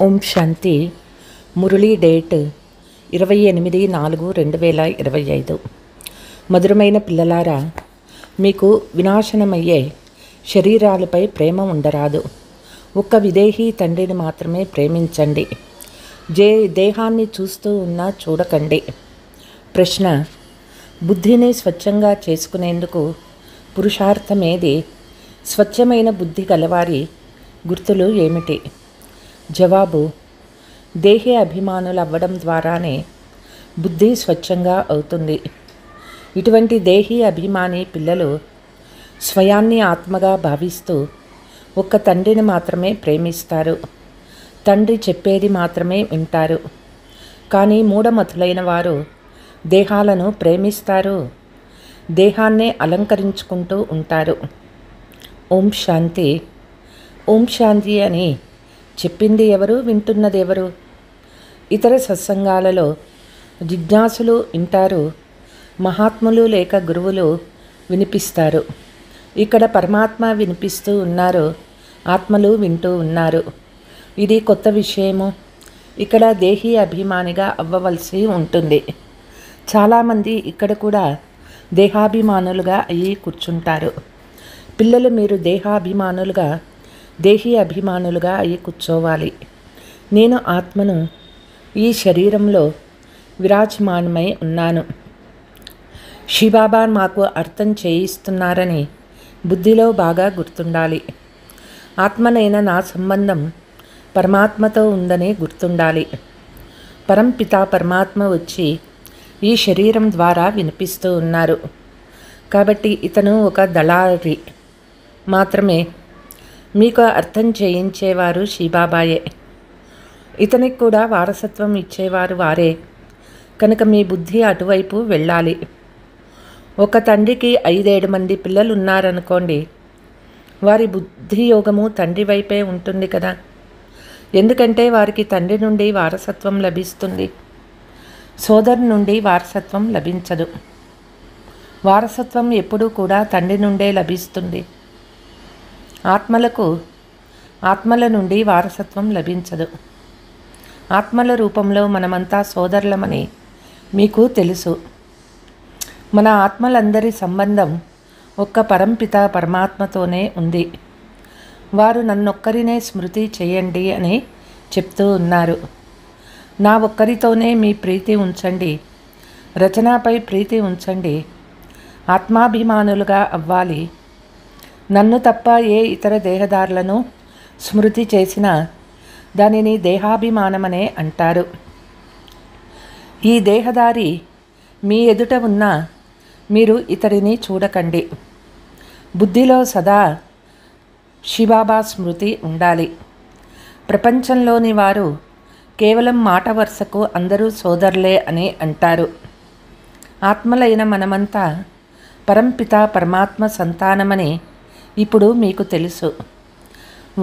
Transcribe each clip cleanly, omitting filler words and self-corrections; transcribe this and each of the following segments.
ఓం శాంతి. Murali date 28/4/2025. మధురమైన పిల్లలారా, మీకు వినాశనమయ్యే శరీరాలపై ప్రేమ ఉండరాదు. ఒక్క విదేహీ తండ్రిని మాత్రమే ప్రేమించండి. దేహాన్ని చూస్తూ ఉన్నా చూడకండి. ప్రశ్న: బుద్ధిని స్వచ్ఛంగా చేసుకునేందుకు పురుషార్థమేది? స్వచ్ఛమైన బుద్ధి గలవారి గుర్తులు ఏమిటి? జవాబు: దేహి అభిమానులు అవ్వడం ద్వారానే బుద్ధి స్వచ్ఛంగా అవుతుంది. ఇటువంటి దేహి అభిమాని పిల్లలు స్వయాన్ని ఆత్మగా భావిస్తూ ఒక్క తండ్రిని మాత్రమే ప్రేమిస్తారు. తండ్రి చెప్పేది మాత్రమే వింటారు. కానీ మూఢమతులైన వారు దేహాలను ప్రేమిస్తారు, దేహాన్నే అలంకరించుకుంటూ ఉంటారు. ఓం శాంతి. ఓం శాంతి అని చెప్పింది ఎవరు, వింటున్నది ఎవరు? ఇతర సత్సంగాలలో జిజ్ఞాసులు వింటారు, మహాత్ములు లేక గురువులు వినిపిస్తారు. ఇక్కడ పరమాత్మ వినిపిస్తూ ఉన్నారు, ఆత్మలు వింటూ ఉన్నారు. ఇది కొత్త విషయము. ఇక్కడ దేహీ అభిమానిగా అవ్వవలసి ఉంటుంది. చాలామంది ఇక్కడ కూడా దేహాభిమానులుగా అయ్యి కూర్చుంటారు. పిల్లలు, మీరు దేహాభిమానులుగా, దేహీ అభిమానులుగా అయ్యి కూర్చోవాలి. నేను ఆత్మను, ఈ శరీరంలో విరాజమానమై ఉన్నాను. శివబాబా మాకు అర్థం చేయిస్తున్నారని బుద్ధిలో బాగా గుర్తుండాలి. ఆత్మనైన నా సంబంధం పరమాత్మతో ఉందని గుర్తుండాలి. పరంపిత పరమాత్మ వచ్చి ఈ శరీరం ద్వారా వినిపిస్తూ ఉన్నారు. కాబట్టి ఇతను ఒక దళారి మాత్రమే. మీకు అర్థం చేయించేవారు శివబాబాయే. ఇతనికి కూడా వారసత్వం ఇచ్చేవారు వారే. కనుక మీ బుద్ధి అటువైపు వెళ్ళాలి. ఒక తండ్రికి 5-7 మంది పిల్లలు ఉన్నారనుకోండి, వారి బుద్ధి యోగము తండ్రి వైపే ఉంటుంది కదా. ఎందుకంటే వారికి తండ్రి నుండి వారసత్వం లభిస్తుంది, సోదరు నుండి వారసత్వం లభించదు. వారసత్వం ఎప్పుడూ కూడా తండ్రి నుండే లభిస్తుంది. ఆత్మల నుండి వారసత్వం లభించదు. ఆత్మల రూపంలో మనమంతా సోదరులమని మీకు తెలుసు. మన ఆత్మలందరి సంబంధం ఒక్క పరంపిత పరమాత్మతోనే ఉంది. వారు నన్నొక్కరినే స్మృతి చేయండి అని చెప్తూ ఉన్నారు. నా ఒక్కరితోనే మీ ప్రీతి ఉంచండి, రచనపై ప్రీతి ఉంచండి, ఆత్మాభిమానులుగా అవ్వాలి. నన్ను తప్ప ఏ ఇతర దేహదారులను స్మృతి చేసినా దానిని దేహాభిమానమనే అంటారు. ఈ దేహదారి మీ ఎదుట ఉన్నా మీరు ఇతడిని చూడకండి. బుద్ధిలో సదా శివబాబా స్మృతి ఉండాలి. ప్రపంచంలోని వారు కేవలం మాట వరుసకు అందరూ సోదరులే అని అంటారు. ఆత్మలైన మనమంతా పరంపిత పరమాత్మ సంతానమని ఇప్పుడు మీకు తెలుసు.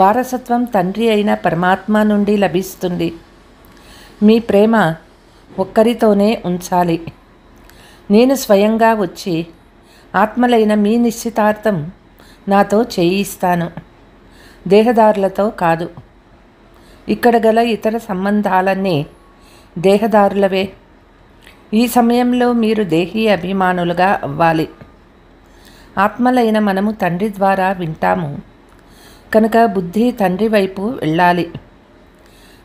వారసత్వం తండ్రి అయిన పరమాత్మ నుండి లభిస్తుంది. మీ ప్రేమ ఒక్కరితోనే ఉంచాలి. నేను స్వయంగా వచ్చి ఆత్మలైన మీ నిశ్చితార్థం నాతో చేయిస్తాను, దేహదారులతో కాదు. ఇక్కడ గల ఇతర సంబంధాలన్నీ దేహదారులవే. ఈ సమయంలో మీరు దేహీ అభిమానులుగా అవ్వాలి. ఆత్మలైన మనము తండ్రి ద్వారా వింటాము కనుక బుద్ధి తండ్రి వైపు వెళ్ళాలి.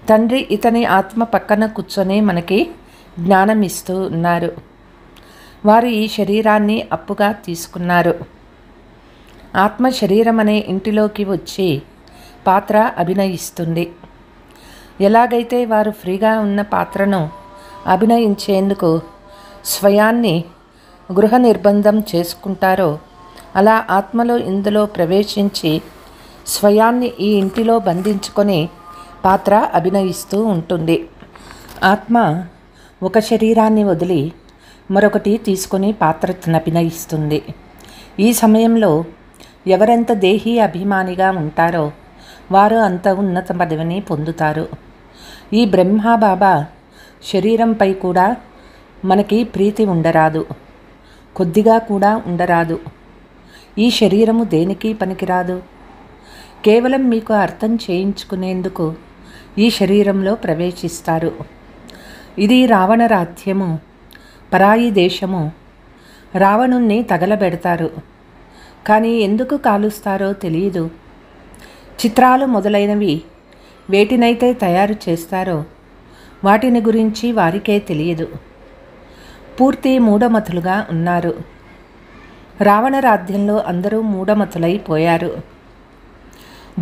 తండ్రి ఇతని ఆత్మ పక్కన కూర్చొని మనకి జ్ఞానం ఇస్తూ ఉన్నారు. వారు ఈ శరీరాన్ని అప్పుగా తీసుకున్నారు. ఆత్మ శరీరం అనే ఇంటిలోకి వచ్చి పాత్ర అభినయిస్తుంది. ఎలాగైతే వారు ఫ్రీగా ఉన్న పాత్రను అభినయించేందుకు స్వయాన్ని గృహ నిర్బంధం చేసుకుంటారో, అలా ఆత్మలో ఇందులో ప్రవేశించి స్వయాన్ని ఈ ఇంటిలో బంధించుకొని పాత్ర అభినయిస్తూ ఉంటుంది. ఆత్మ ఒక శరీరాన్ని వదిలి మరొకటి తీసుకొని పాత్రను అభినయిస్తుంది. ఈ సమయంలో ఎవరెంత దేహీ అభిమానిగా ఉంటారో వారు అంత ఉన్నత పదవిని పొందుతారు. ఈ బ్రహ్మబాబా శరీరంపై కూడా మనకి ప్రీతి ఉండరాదు, కొద్దిగా కూడా ఉండరాదు. ఈ శరీరము దేనికి పనికిరాదు. కేవలం మీకు అర్థం చేయించుకునేందుకు ఈ శరీరంలో ప్రవేశిస్తారు. ఇది రావణ రాజ్యము, పరాయి దేశము, రావణుణ్ణి తగలబెడతారు, కానీ ఎందుకు కాలుస్తారో తెలియదు. చిత్రాలు మొదలైనవి వేటినైతే తయారు చేస్తారో వాటిని గురించి వారికే తెలియదు. పూర్తి మూఢమతులుగా ఉన్నారు. రావణ రాజ్యంలో అందరూ మూఢమతులైపోయారు.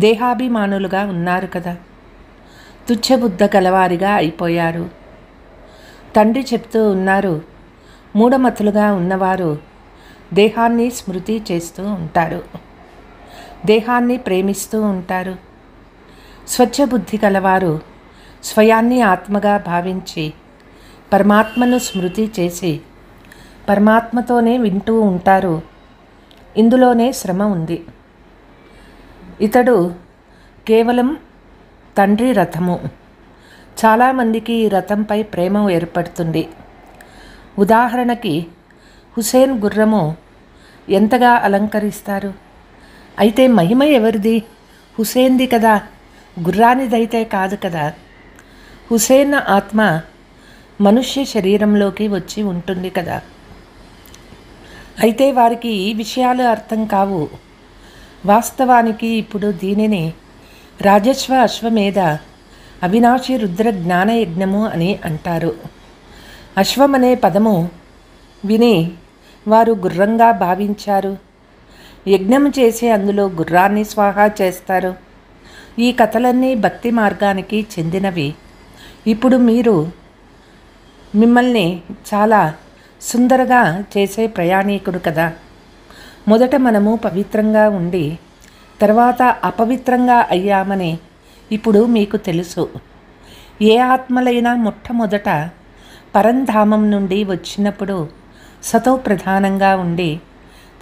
దేహాభిమానులుగా ఉన్నారు కదా, తుచ్చబుద్ధ గలవారిగా అయిపోయారు. తండ్రి చెప్తూ ఉన్నారు, మూఢమతులుగా ఉన్నవారు దేహాన్ని స్మృతి చేస్తూ ఉంటారు, దేహాన్ని ప్రేమిస్తూ ఉంటారు. స్వచ్ఛబుద్ధి గలవారు స్వయాన్ని ఆత్మగా భావించి పరమాత్మను స్మృతి చేసి పరమాత్మతోనే వింటూ ఉంటారు. ఇందులోనే శ్రమ ఉంది. ఇతడు కేవలం తండ్రి రథము. చాలామందికి ఈ రథంపై ప్రేమ ఏర్పడుతుంది. ఉదాహరణకి హుసేన్ గుర్రము ఎంతగా అలంకరిస్తారు. అయితే మహిమ ఎవరిది? హుసేన్ది కదా, గుర్రానిదైతే కాదు కదా. హుసేన్ ఆత్మ మనుష్య శరీరంలోకి వచ్చి ఉంటుంది కదా. అయితే వారికి ఈ విషయాలు అర్థం కావు. వాస్తవానికి ఇప్పుడు దీనిని రాజస్వ అశ్వమేధ అవినాశి రుద్ర జ్ఞాన యజ్ఞము అని అంటారు. అశ్వం అనే పదము విని వారు గుర్రంగా భావించారు. యజ్ఞం చేసి అందులో గుర్రాన్ని స్వాహా చేస్తారు. ఈ కథలన్నీ భక్తి మార్గానికి చెందినవి. ఇప్పుడు మిమ్మల్ని చాలా సుందరగా చేసే ప్రయాణికుడు కదా. మొదట మనము పవిత్రంగా ఉండి తర్వాత అపవిత్రంగా అయ్యామని ఇప్పుడు మీకు తెలుసు. ఏ ఆత్మలైనా మొట్టమొదట పరంధామం నుండి వచ్చినప్పుడు సతో ప్రధానంగా ఉండి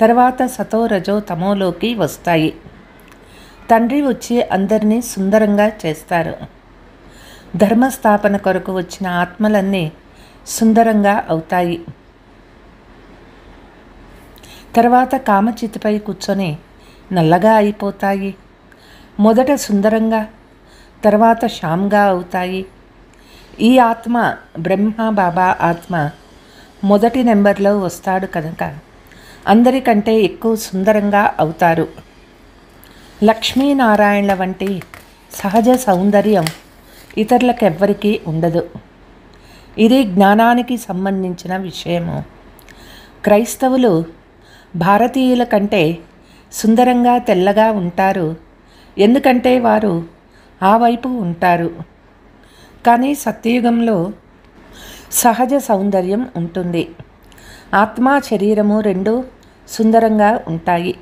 తర్వాత సతో రజో తమోలోకి వస్తాయి. తండ్రి వచ్చి అందరినీ సుందరంగా చేస్తారు. ధర్మస్థాపన కొరకు వచ్చిన ఆత్మలన్నీ సుందరంగా అవుతాయి. తర్వాత కామచితిపై కూర్చొని నల్లగా అయిపోతాయి. మొదట సుందరంగా తర్వాత శ్యామ్గా అవుతాయి. ఈ ఆత్మ బ్రహ్మ బాబా ఆత్మ మొదటి నెంబర్లో వస్తాడు కనుక అందరికంటే ఎక్కువ సుందరంగా అవుతారు. లక్ష్మీనారాయణల వంటి సహజ సౌందర్యం ఇతరులకెవ్వరికీ ఉండదు. ఇది జ్ఞానానికి సంబంధించిన విషయము. క్రైస్తవులు భారతీయుల కంటే సుందరంగా తెల్లగా ఉంటారు, ఎందుకంటే వారు ఆ వైపు ఉంటారు. కానీ సత్యయుగంలో సహజ సౌందర్యం ఉంటుంది. ఆత్మ శరీరము రెండూ సుందరంగా ఉంటాయి.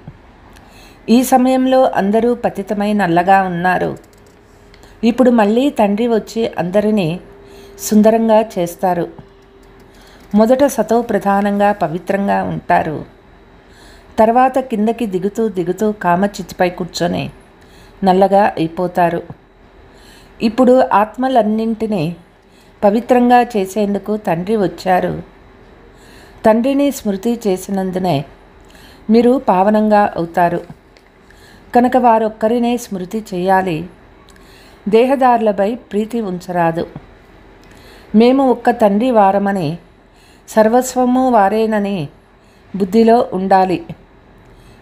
ఈ సమయంలో అందరూ పతితమై నల్లగా ఉన్నారు. ఇప్పుడు మళ్ళీ తండ్రి వచ్చి అందరినీ సుందరంగా చేస్తారు. మొదట సతో ప్రధానంగా పవిత్రంగా ఉంటారు. తర్వాత కిందకి దిగుతూ కామచితిపై కూర్చొని నల్లగా అయిపోతారు. ఇప్పుడు ఆత్మలన్నింటినీ పవిత్రంగా చేసేందుకు తండ్రి వచ్చారు. తండ్రిని స్మృతి చేసినందునే మీరు పావనంగా అవుతారు కనుక వారొక్కరినే స్మృతి చేయాలి. దేహదారులపై ప్రీతి ఉంచరాదు. మేము ఒక్క తండ్రి వారమని, సర్వస్వము వారేనని బుద్ధిలో ఉండాలి.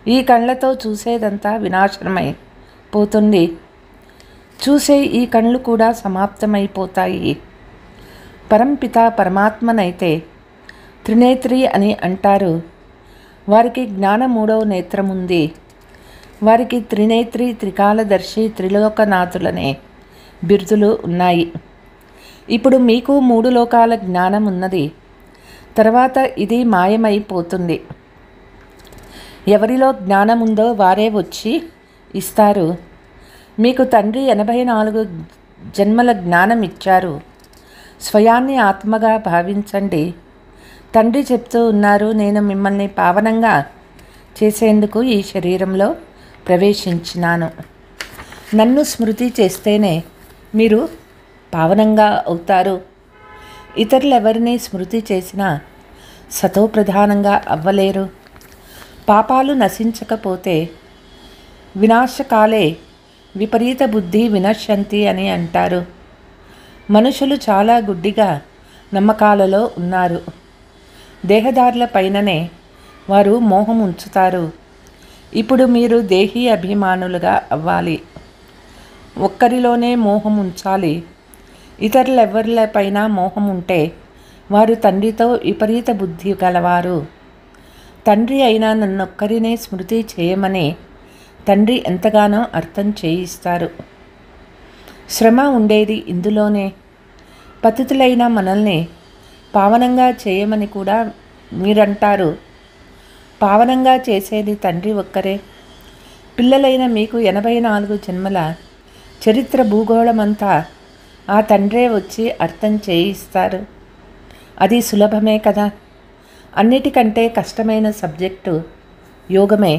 ఈ కళ్ళతో చూసేదంతా వినాశనమై పోతుంది. చూసే ఈ కళ్ళు కూడా సమాప్తమైపోతాయి. పరంపిత పరమాత్మనైతే త్రినేత్రి అని అంటారు. వారికి జ్ఞాన మూడవ నేత్రముంది. వారికి త్రినేత్రి, త్రికాలదర్శి, త్రిలోకనాథులనే బిరుదులు ఉన్నాయి. ఇప్పుడు మీకు 3 లోకాల జ్ఞానం ఉన్నది. తర్వాత ఇది మాయమైపోతుంది. ఎవరిలో జ్ఞానం ఉందో వారే వచ్చి ఇస్తారు. మీకు తండ్రి 84 జన్మల జ్ఞానం ఇచ్చారు. స్వయాన్ని ఆత్మగా భావించండి. తండ్రి చెప్తూ ఉన్నారు, నేను మిమ్మల్ని పావనంగా చేసేందుకు ఈ శరీరంలో ప్రవేశించినాను. నన్ను స్మృతి చేస్తేనే మీరు పావనంగా అవుతారు. ఇతరులెవరిని స్మృతి చేసినా సతో ప్రధానంగా అవ్వలేరు. పాపాలు నశించకపోతే వినాశకాలే విపరీత బుద్ధి వినశ్యంతి అని అంటారు. మనుషులు చాలా గుడ్డిగా నమ్మకాలలో ఉన్నారు. దేహదారుల పైననే వారు మోహం ఉంచుతారు. ఇప్పుడు మీరు దేహీ అభిమానులుగా అవ్వాలి. ఒక్కరిలోనే మోహం ఉంచాలి. ఇతరులెవరిపైన మోహం ఉంటే వారు తండ్రితో విపరీత బుద్ధి గలవారు. తండ్రి అయినా నన్నొక్కరినే స్మృతి చేయమని తండ్రి ఎంతగానో అర్థం చేయిస్తారు. శ్రమ ఉండేది ఇందులోనే. పతితులైన మనల్ని పావనంగా చేయమని కూడా మీరంటారు. పావనంగా చేసేది తండ్రి ఒక్కరే. పిల్లలైన మీకు 84 జన్మల చరిత్ర భూగోళమంతా ఆ తండ్రే వచ్చి అర్థం చేయిస్తారు. అది సులభమే కదా. అన్నిటికంటే కష్టమైన సబ్జెక్టు యోగమే.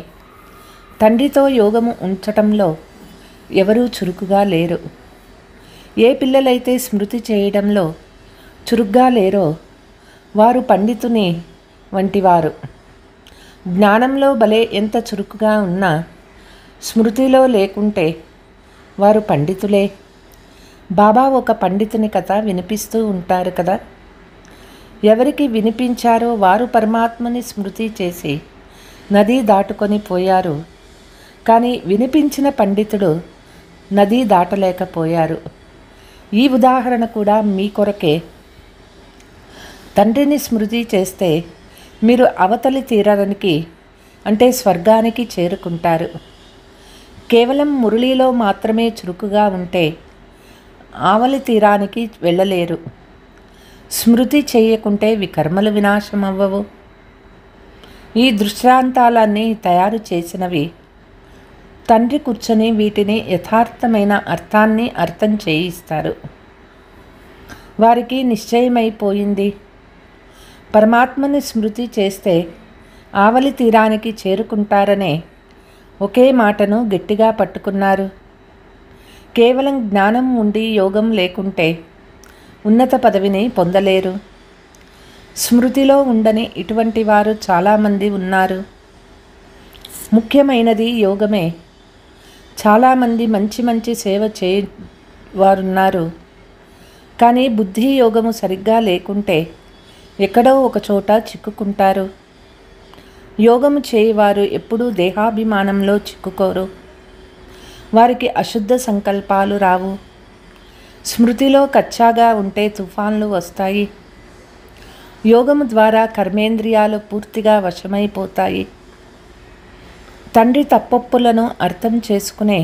తండ్రితో యోగము ఉంచటంలో ఎవరూ చురుకుగా లేరు. ఏ పిల్లలైతే స్మృతి చేయడంలో చురుగ్గా లేరో వారు పండితుని వంటివారు. జ్ఞానంలో భలే ఎంత చురుకుగా ఉన్నా స్మృతిలో లేకుంటే వారు పండితులే. బాబా ఒక పండితుని కథ వినిపిస్తూ ఉంటారు కదా. ఎవరికి వినిపించారో వారు పరమాత్మని స్మృతి చేసి నది దాటుకొని పోయారు. కానీ వినిపించిన పండితుడు నది దాటలేకపోయారు. ఈ ఉదాహరణ కూడా మీ కొరకే. తండ్రిని స్మృతి చేస్తే మీరు అవతలి తీరానికి అంటే స్వర్గానికి చేరుకుంటారు. కేవలం మురళిలో మాత్రమే చురుకుగా ఉంటే ఆవలి తీరానికి వెళ్ళలేరు. స్మృతి చేయకుంటే కర్మలు వినాశం అవ్వవు. ఈ దృష్టాంతాలన్నీ తయారు చేసినవి తండ్రి కూర్చొని వీటిని యథార్థమైన అర్థాన్ని అర్థం చేయిస్తారు. వారికి నిశ్చయమైపోయింది. పరమాత్మని స్మృతి చేస్తే ఆవలి తీరానికి చేరుకుంటారనే ఒకే మాటను గట్టిగా పట్టుకున్నారు. కేవలం జ్ఞానం ఉండి యోగం లేకుంటే ఉన్నత పదవిని పొందలేరు. స్మృతిలో ఉండని ఇటువంటి వారు చాలామంది ఉన్నారు. ముఖ్యమైనది యోగమే. చాలామంది మంచి మంచి సేవ వారున్నారు. కానీ బుద్ధి యోగము సరిగ్గా లేకుంటే ఎక్కడో ఒక చోట చిక్కుకుంటారు. యోగము చేయవారు ఎప్పుడూ దేహాభిమానంలో చిక్కుకోరు. వారికి అశుద్ధ సంకల్పాలు రావు. స్మృతిలో కచ్చాగా ఉంటే తుఫాన్లు వస్తాయి. యోగము ద్వారా కర్మేంద్రియాలు పూర్తిగా వశమైపోతాయి. తండ్రి తప్పొప్పులను అర్థం చేసుకునే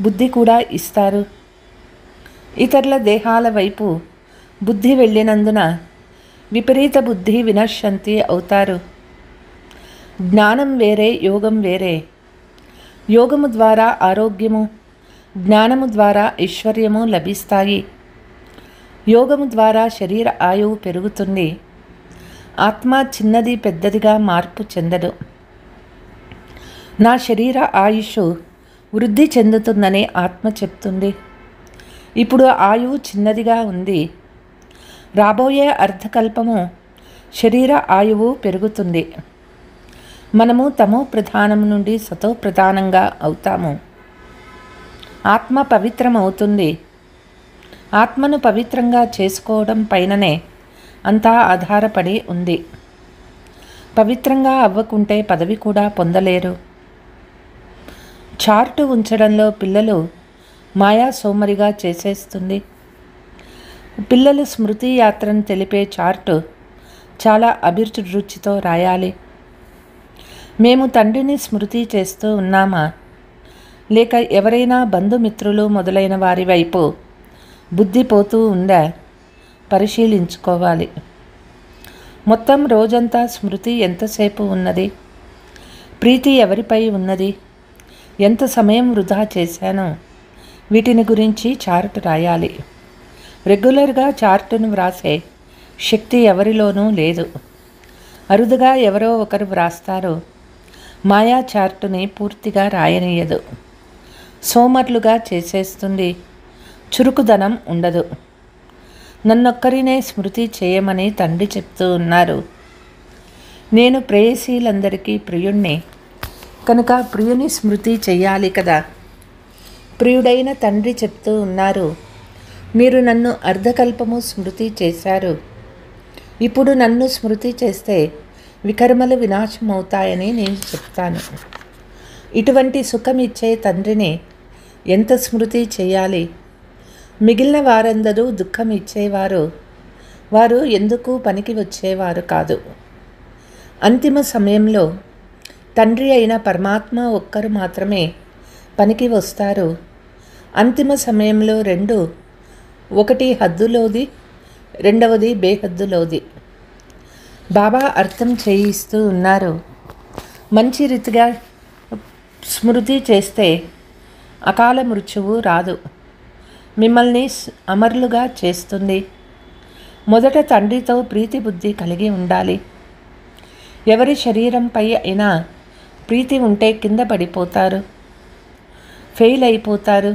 బుద్ధి కూడా ఇస్తారు. ఇతరుల దేహాల వైపు బుద్ధి వెళ్ళినందున విపరీత బుద్ధి వినశ్యంతి అవుతారు. జ్ఞానం వేరే, యోగం వేరే. యోగము ద్వారా ఆరోగ్యము, జ్ఞానము ద్వారా ఐశ్వర్యము లభిస్తాయి. యోగము ద్వారా శరీర ఆయువు పెరుగుతుంది. ఆత్మ చిన్నది పెద్దదిగా మార్పు చెందదు. నా శరీర ఆయుష్ వృద్ధి చెందుతుందని ఆత్మ చెప్తుంది. ఇప్పుడు ఆయువు చిన్నదిగా ఉంది. రాబోయే అర్ధకల్పము శరీర ఆయువు పెరుగుతుంది. మనము తమో ప్రధానం నుండి సతో ప్రధానంగా అవుతాము. ఆత్మ పవిత్రమవుతుంది. ఆత్మను పవిత్రంగా చేసుకోవడం పైననే అంతా ఆధారపడి ఉంది. పవిత్రంగా అవ్వకుంటే పదవి కూడా పొందలేరు. చార్టు ఉంచడంలో పిల్లలు మాయా సోమరిగా చేసేస్తుంది. పిల్లలు స్మృతి యాత్రను తెలిపే చార్టు చాలా అభిరుచితో రాయాలి. మేము తండ్రిని స్మృతి చేస్తూ ఉన్నామా, లేక ఎవరైనా బంధుమిత్రులు మొదలైన వారి వైపు బుద్ధి పోతూ ఉందా పరిశీలించుకోవాలి. మొత్తం రోజంతా స్మృతి ఎంతసేపు ఉన్నది, ప్రీతి ఎవరిపై ఉన్నది, ఎంత సమయం వృధా చేశానో వీటిని గురించి చార్టు రాయాలి. రెగ్యులర్గా చార్టును వ్రాసే శక్తి ఎవరిలోనూ లేదు. అరుదుగా ఎవరో ఒకరు వ్రాస్తారు. మాయా చార్టుని పూర్తిగా రాయనీయదు. సోమర్లుగా చేసేస్తుంది. చురుకుదనం ఉండదు. నన్నొక్కరినే స్మృతి చేయమని తండ్రి చెప్తూ ఉన్నారు. నేను ప్రేయసీలందరికీ ప్రియుణ్ణి కనుక ప్రియుని స్మృతి చెయ్యాలి కదా. ప్రియుడైన తండ్రి చెప్తూ ఉన్నారు, మీరు నన్ను అర్ధకల్పము స్మృతి చేశారు. ఇప్పుడు నన్ను స్మృతి చేస్తే వికర్మలు వినాశమవుతాయని నేను చెప్తాను. ఇటువంటి సుఖం ఇచ్చే తండ్రిని ఎంత స్మృతి చేయాలి? మిగిలిన వారందరూ దుఃఖం ఇచ్చేవారు, వారు ఎందుకు పనికి వచ్చేవారు కాదు. అంతిమ సమయంలో తండ్రి అయిన పరమాత్మ ఒక్కరు మాత్రమే పనికి వస్తారు. అంతిమ సమయంలో రెండు, ఒకటి హద్దులోది, రెండవది బేహద్దులోది. బాబా అర్థం చేయిస్తూ ఉన్నారు. మంచి రీతిగా స్మృతి చేస్తే అకాల మృత్యువు రాదు, మిమ్మల్ని అమరులుగా చేస్తుంది. మొదట తండ్రితో ప్రీతి బుద్ధి కలిగి ఉండాలి. ఎవరి శరీరంపై అయినా ప్రీతి ఉంటే కింద పడిపోతారు, ఫెయిల్ అయిపోతారు,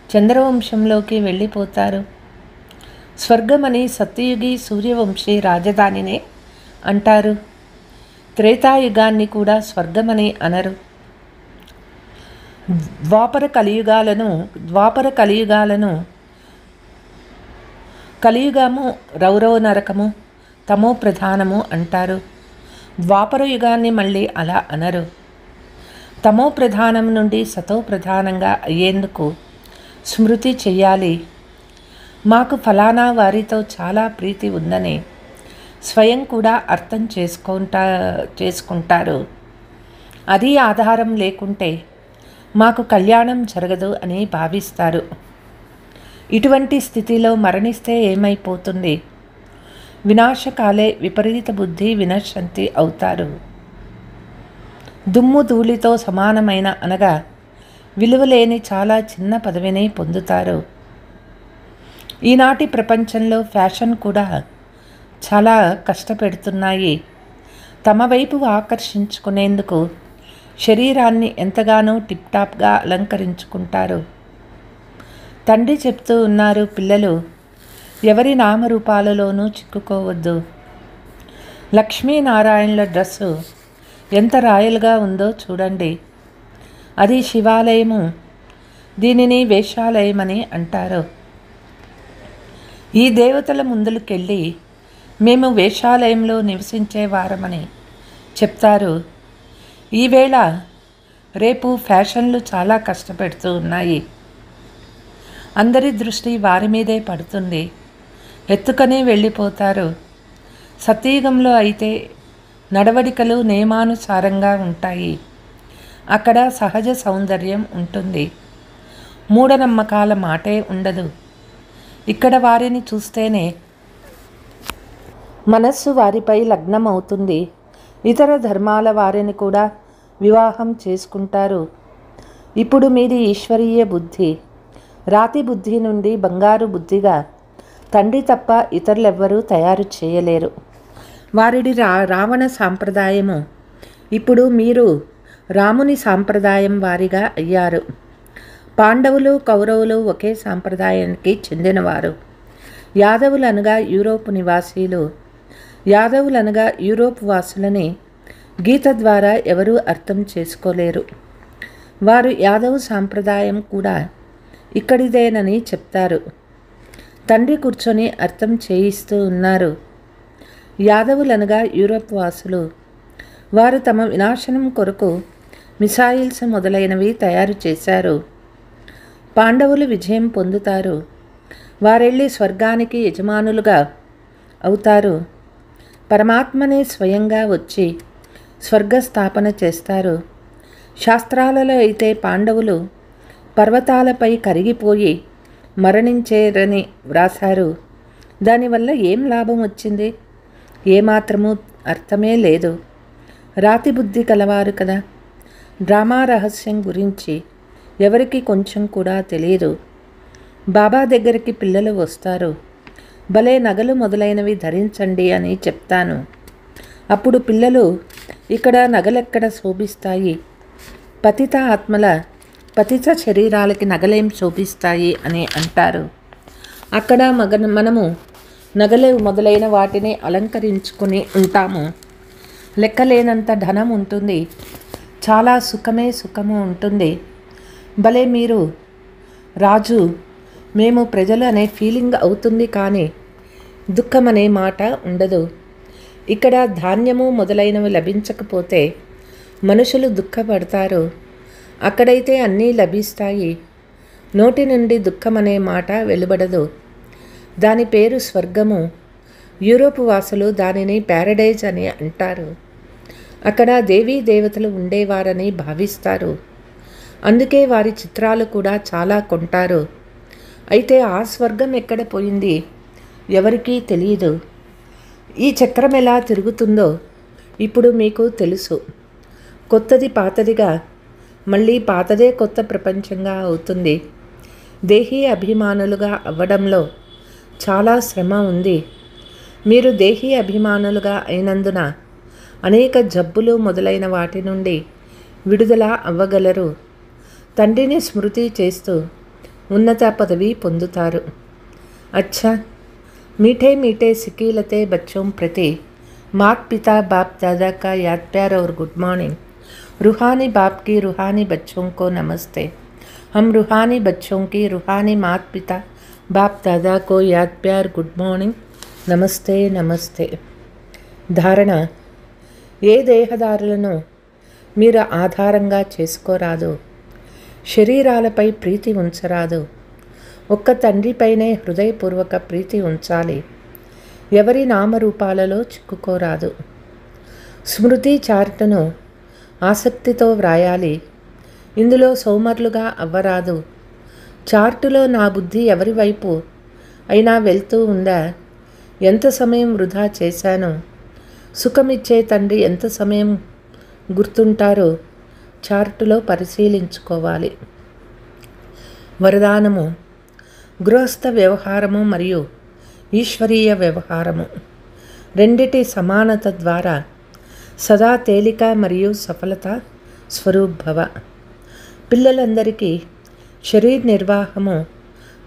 చంద్రవంశంలోకి వెళ్ళిపోతారు. స్వర్గమని సత్యయుగి సూర్యవంశీ రాజధానినే అంటారు. త్రేతాయుగాన్ని కూడా స్వర్గమని అనరు. ద్వాపర కలియుగాలను కలియుగము రౌరవ నరకము, తమో ప్రధానము అంటారు. ద్వాపర యుగాన్ని మళ్ళీ అలా అనరు. తమో ప్రధానం నుండి సతో ప్రధానంగా అయ్యేందుకు స్మృతి చెయ్యాలి. మాకు ఫలానా వారితో చాలా ప్రీతి ఉందని స్వయం కూడా అర్థం చేసుకుంటారు. అది ఆధారం లేకుంటే మాకు కళ్యాణం జరగదు అని భావిస్తారు. ఇటువంటి స్థితిలో మరణిస్తే ఏమైపోతుంది? వినాశకాలే విపరీత బుద్ధి వినశ్యంతి అవుతారు. దుమ్ము ధూళితో సమానమైన అనగా విలువలేని చాలా చిన్న పదవిని పొందుతారు. ఈనాటి ప్రపంచంలో ఫ్యాషన్ కూడా చాలా కష్టపెడుతున్నాయి. తమ వైపు ఆకర్షించుకునేందుకు శరీరాన్ని ఎంతగానో టిప్టాప్గా అలంకరించుకుంటారు. తండ్రి చెప్తూ ఉన్నారు, పిల్లలు ఎవరి నామరూపాలలోనూ చిక్కుకోవద్దు. లక్ష్మీనారాయణుల డ్రెస్సు ఎంత రాయల్గా ఉందో చూడండి. అది శివాలయము, దీనిని వేషాలయమని అంటారు. ఈ దేవతల ముందుకెళ్ళి మేము వేషాలయంలో నివసించేవారమని చెప్తారు. ఈవేళ రేపు ఫ్యాషన్లు చాలా కష్టపెడుతూ ఉన్నాయి. అందరి దృష్టి వారి మీదే పడుతుంది, ఎత్తుకనే వెళ్ళిపోతారు. సత్యయుగంలో అయితే నడవడికలు నియమానుసారంగా ఉంటాయి. అక్కడ సహజ సౌందర్యం ఉంటుంది, మూఢనమ్మకాల మాటే ఉండదు. ఇక్కడ వారిని చూస్తేనే మనస్సు వారిపై లగ్నం అవుతుంది. ఇతర ధర్మాల వారిని కూడా వివాహం చేసుకుంటారు. ఇప్పుడు మీది ఈశ్వరీయ బుద్ధి, రాతి బుద్ధి నుండి బంగారు బుద్ధిగా తండ్రి తప్ప ఇతరులెవ్వరూ తయారు చేయలేరు. వారిది రావణ సాంప్రదాయము. ఇప్పుడు మీరు రాముని సాంప్రదాయం వారిగా అయ్యారు. పాండవులు కౌరవులు ఒకే సాంప్రదాయానికి చెందినవారు. యాదవులనగా యూరోప్ నివాసీలు. యాదవులనగా యూరోప్ వాసులని గీత ద్వారా ఎవరూ అర్థం చేసుకోలేరు. వారు యాదవ్ సాంప్రదాయం కూడా ఇక్కడిదేనని చెప్తారు. తండ్రి కూర్చొని అర్థం చేయిస్తూ ఉన్నారు. యాదవులనగా యూరోప్ వాసులు. వారు తమ వినాశనం కొరకు మిసైల్స్ మొదలైనవి తయారు చేశారు. పాండవులు విజయం పొందుతారు. వారెళ్ళి స్వర్గానికి యజమానులుగా అవుతారు. పరమాత్మనే స్వయంగా వచ్చి స్వర్గస్థాపన చేస్తారు. శాస్త్రాలలో అయితే పాండవులు పర్వతాలపై కరిగిపోయి మరణించేరని వ్రాశారు. దానివల్ల ఏం లాభం వచ్చింది? ఏమాత్రమూ అర్థమే లేదు. రాతి బుద్ధి కలవారు కదా. డ్రామా రహస్యం గురించి ఎవరికి కొంచెం కూడా తెలియదు. బాబా దగ్గరికి పిల్లలు వస్తారు. భలే నగలు మొదలైనవి ధరించండి అని చెప్తాను. అప్పుడు పిల్లలు ఇక్కడ నగలెక్కడ శోభిస్తాయి, పతిత ఆత్మల పతిత శరీరాలకి నగలేం శోభిస్తాయి అని అంటారు. అక్కడ మనము నగలు మొదలైన వాటిని అలంకరించుకొని ఉంటాము. లెక్కలేనంత ధనం ఉంటుంది, చాలా సుఖము ఉంటుంది. భలే మీరు రాజు, మేము ప్రజలు అనే ఫీలింగ్ అవుతుంది, కానీ దుఃఖం అనే మాట ఉండదు. ఇక్కడ ధాన్యము మొదలైనవి లభించకపోతే మనుషులు దుఃఖపడతారు. అక్కడైతే అన్నీ లభిస్తాయి. నోటి నుండి దుఃఖమనే మాట వెలువడదు. దాని పేరు స్వర్గము. యూరోపు వాసులు దానిని ప్యారడైజ్ అని అంటారు. అక్కడ దేవీ దేవతలు ఉండేవారని భావిస్తారు. అందుకే వారి చిత్రాలు కూడా చాలా కొంటారు. అయితే ఆ స్వర్గం ఎక్కడ పోయింది ఎవరికీ తెలియదు. ఈ చక్రం ఎలా తిరుగుతుందో ఇప్పుడు మీకు తెలుసు. కొత్తది పాతదిగా, మళ్ళీ పాతదే కొత్త ప్రపంచంగా అవుతుంది. దేహీ అభిమానులుగా అవ్వడంలో చాలా శ్రమ ఉంది. మీరు దేహీ అభిమానులుగా అయినందున అనేక జబ్బులు మొదలైన వాటి నుండి విడుదల అవ్వగలరు. తండ్రిని స్మృతి చేస్తూ ఉన్నత పదవి పొందుతారు. అచ్చా, मीठे मीठे सिकीलते बच्चों प्रति मात पिता बाप दादा का याद प्यार और गुड मॉर्निंग। रूहानी बाप की रूहानी बच्चों को नमस्ते। हम रूहानी बच्चों की रूहानी मात पिता बाप दादा को याद प्यार गुड मॉर्निंग नमस्ते नमस्ते। ధారణ: ఏ దేహదారులను మీరు ఆధారంగా చేసుకోరాదు. శరీరాలపై ప్రీతి ఉంచరాదు. ఒక్క తండ్రిపైనే హృదయపూర్వక ప్రీతి ఉంచాలి. ఎవరి నామరూపాలలో చిక్కుకోరాదు. స్మృతి చార్టును ఆసక్తితో వ్రాయాలి. ఇందులో సోమరులుగా అవ్వరాదు. చార్టులో నా బుద్ధి ఎవరి వైపు అయినా వెళ్తూ ఉందా, ఎంత సమయం వృధా చేశాను, సుఖమిచ్చే తండ్రి ఎంత సమయం గుర్తుంటారో చార్టులో పరిశీలించుకోవాలి. వరదానము: గృహస్థ వ్యవహారము మరియు ఈశ్వరీయ వ్యవహారము రెండిటి సమానత ద్వారా సదా తేలిక మరియు సఫలత స్వరూపభవ. పిల్లలందరికీ శరీర నిర్వాహము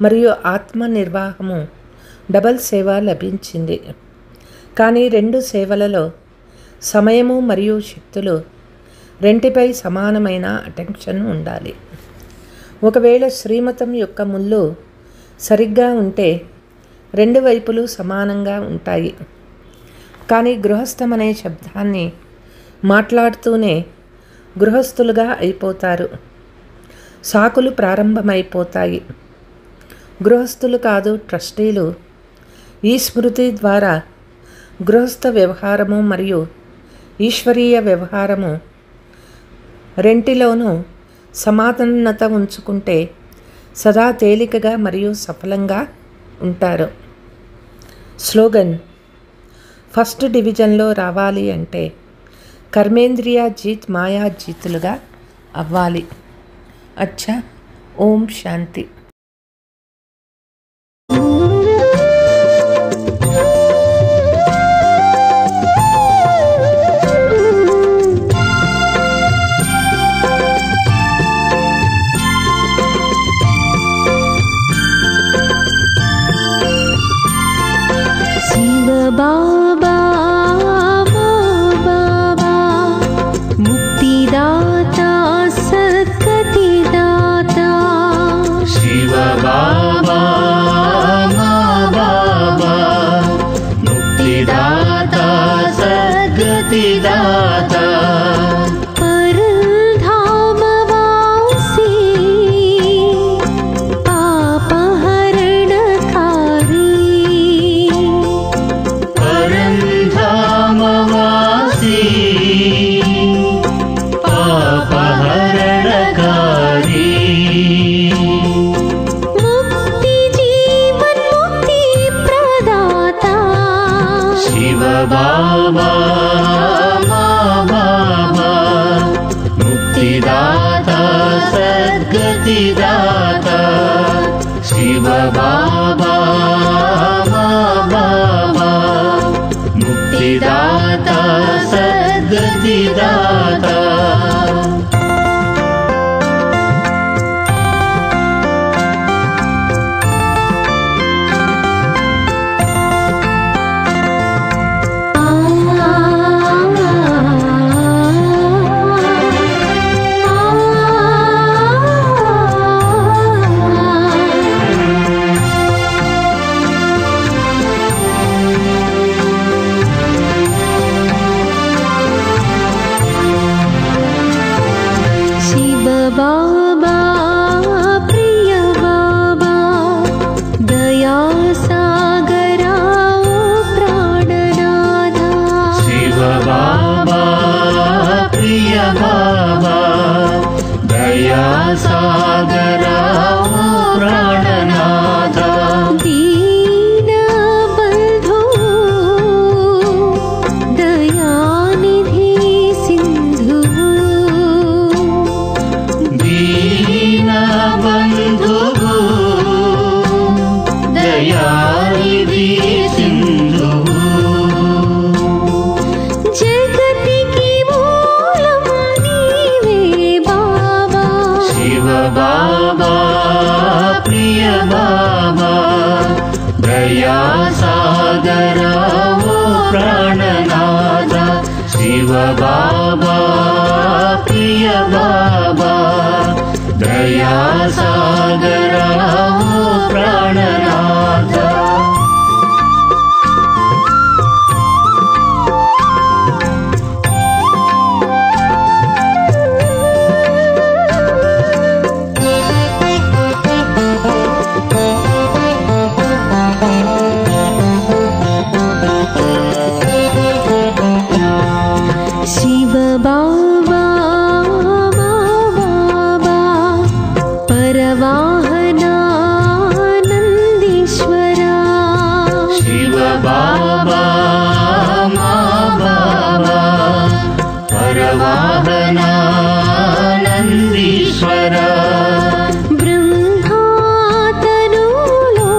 మరియు ఆత్మ నిర్వాహము డబల్ సేవ లభించింది. కానీ రెండు సేవలలో సమయము మరియు శక్తులు రెంటిపై సమానమైన అటెన్షన్ ఉండాలి. ఒకవేళ శ్రీమతం యొక్క ముళ్ళు సరిగ్గా ఉంటే రెండు వైపులు సమానంగా ఉంటాయి. కానీ గృహస్థం అనే శబ్దాన్ని మాట్లాడుతూనే గృహస్థులుగా అయిపోతారు. సాకులు ప్రారంభమైపోతాయి. గృహస్థులు కాదు, ట్రస్టీలు. ఈ స్మృతి ద్వారా గృహస్థ వ్యవహారము మరియు ఈశ్వరీయ వ్యవహారము రెంటిలోనూ సమానత ఉంచుకుంటే సదా తేలికగా మరియు సఫలంగా ఉంటారు. స్లోగన్: ఫస్ట్ డివిజన్లో రావాలి అంటే కర్మేంద్రియ జీత్ మాయా జీతులుగా అవ్వాలి. అచ్చా, ఓం శాంతి. बाबा बाबा मुक्तिदाता सद्गतिदाता शिव बाबा बाबा मुक्तिदाता सद्गतिदाता बाबा बाबा मुक्तिदाता सद्गतिदाता शिव बाबा बाबा मुक्तिदाता सद्गतिदाता बाबा प्रिय बाबा दया सागरा ओ प्राणनाथा शिव बाबा प्रिय बाबा दया सागरा ओ प्राणनाथा दीन बंधु दयानिधि सिंधु दीन बंधु दयानिधि सिंधु जगति की मूलम नीवे बाबा शिव बाबा प्रिय बाबा दया सागरा ओ प्राणनाथा शिव बाबा प्रिय बाबा दया सागरा ओ प्राणनाथा शिव बाबा बाबा परवाहना नंदीश्वरा शिव बाबा बाबा परवाहना नंदीश्वरा ब्रह्मातनुलो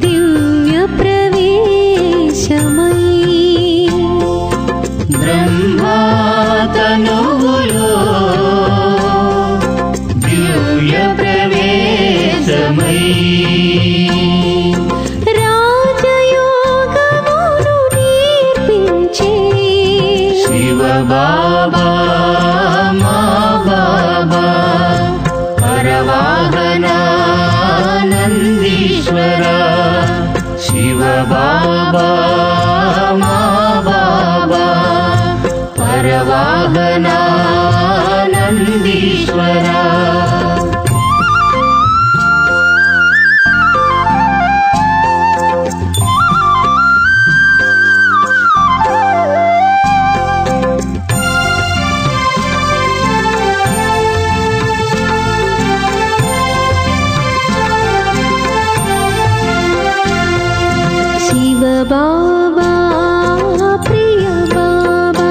दिव्य प्रवेशमयी ब्रह्मातनुलो दिव्य प्रवेशमयी రాజయోగమును నేర్పించే शिव बाबा बाबा परवाहना नंदीश्वरा शिव बाबा बाबा परवाहना नंदीश्वरा शिव बाबा प्रिय बाबा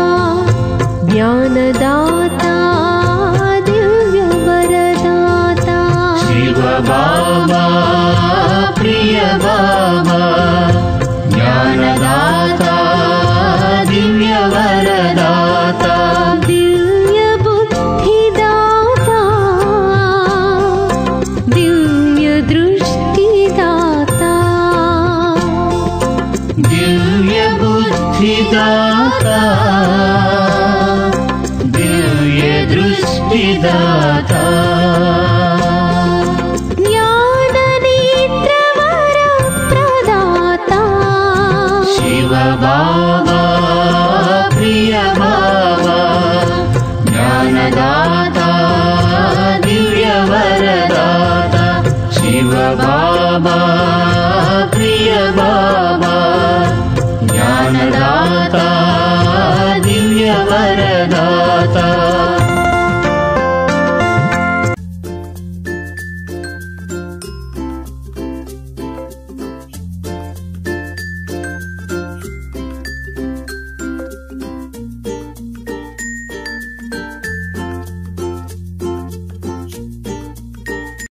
ज्ञानदाता दिव्य वरदाता शिव बाबा प्रिय बाबा ज्ञानदाता दिव्य वरदाता दिव्य बुद्धिदाता दिव्य दृष्टिदाता दिव्य बुद्धिदाता दिव्य दृष्टिदाता ज्ञाननेत्रवर प्रदाता शिव बाबा प्रिय बाबा ज्ञानदाता दिव्य वरदाता शिव बाबा प्रिय बाबा ज्ञानदाता दिव्य वरदाता